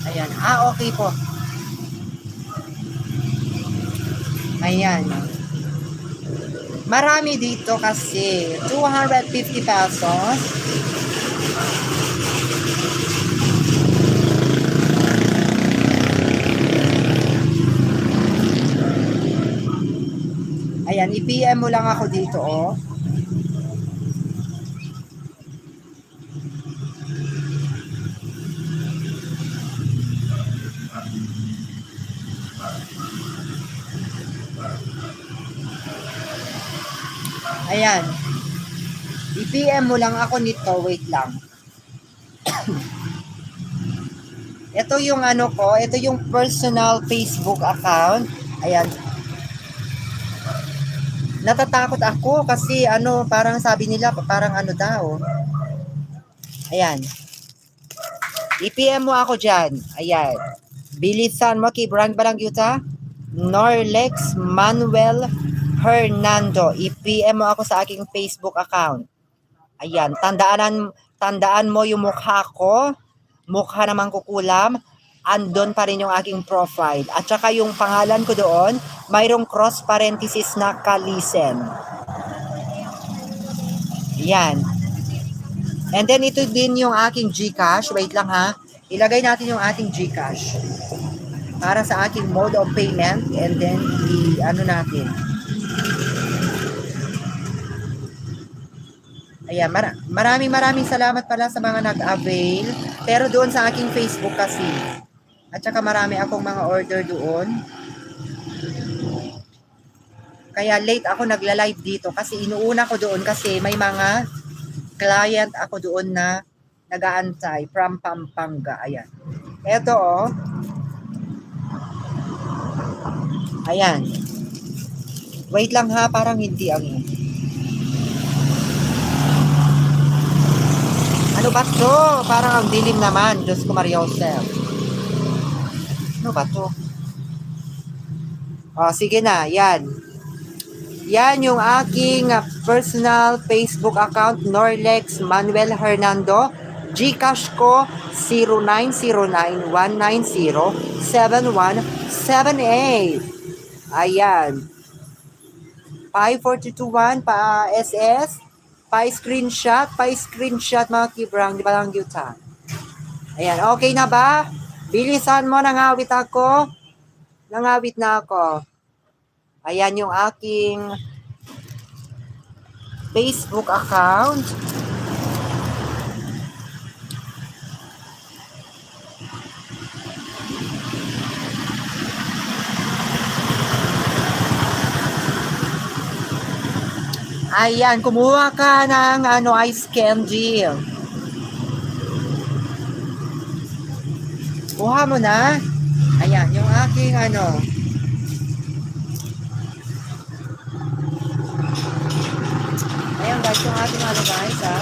Ayan. Okay po. Ayan. Marami dito kasi. 250 pesos. Ayan, i-PM mo lang ako dito, oh. Ayan. I-PM mo lang ako nito. Wait lang. Ito yung ano ko. Ito yung personal Facebook account. Ayan. Natatakot ako kasi ano, parang sabi nila, parang ano daw. Ayan. I-PM mo ako dyan. Ayan. Bilisan mo kay Brand Balangyuta. Norlex Manuel Hernando. I-PM mo ako sa aking Facebook account. Ayan. Tandaan mo yung mukha ko. Mukha namang kukulam. Andon pa rin yung aking profile. At saka yung pangalan ko doon, mayroong cross parenthesis na Kalisen. Yan. And then ito din yung aking GCash. Wait lang ha. Ilagay natin yung ating GCash para sa aking mode of payment, and then ano natin. Ayan, maraming salamat pala sa mga nag-avail. Pero doon sa aking Facebook kasi. At saka marami akong mga order doon. Kaya late ako nagla-live dito kasi inuuna ko doon kasi may mga client ako doon na nag-aantay from Pampanga. Ayan. Eto oh. Ayan. Wait lang ha, parang hindi ang... Ano ba to? Parang ang dilim naman. Diyos ko, Maria Joseph. Ano ba to? Oh, sige na. Yan. Yan yung aking personal Facebook account, Norlex Manuel Hernando. GCash ko 0909-190-7178. Ayan. 5421 pa SS. Pa-screenshot mga kibrang, di ba lang yuta? Ayan, okay na ba? Bilisan mo, nangawit ako. Nangawit na ako. Ayan yung aking Facebook account. Ayan, kumuha ka ng ice candy. Kuha mo na. Ayan, yung aking Ayan guys, yung ating guys ha.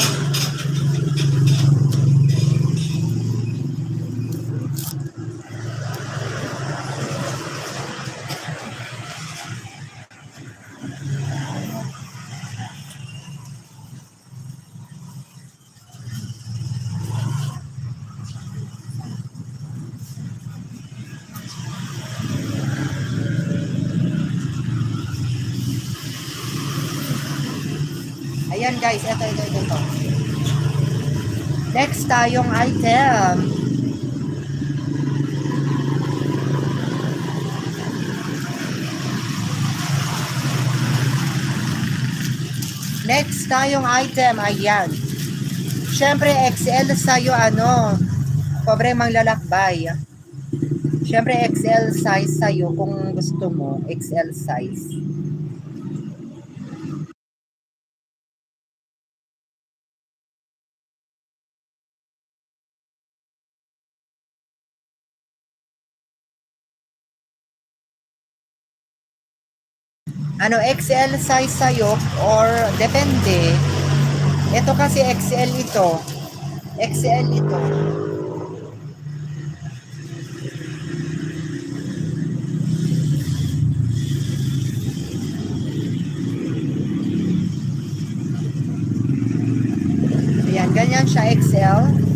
Ayan guys, ito. Next tayong item. Next tayong item, ayan. Siyempre XL sa'yo pobre manglalakbay. Siyempre XL size sa'yo kung gusto mo, XL size. XL size sa'yo or depende. Ito kasi XL ito. XL ito. Ayan, ganyan siya XL.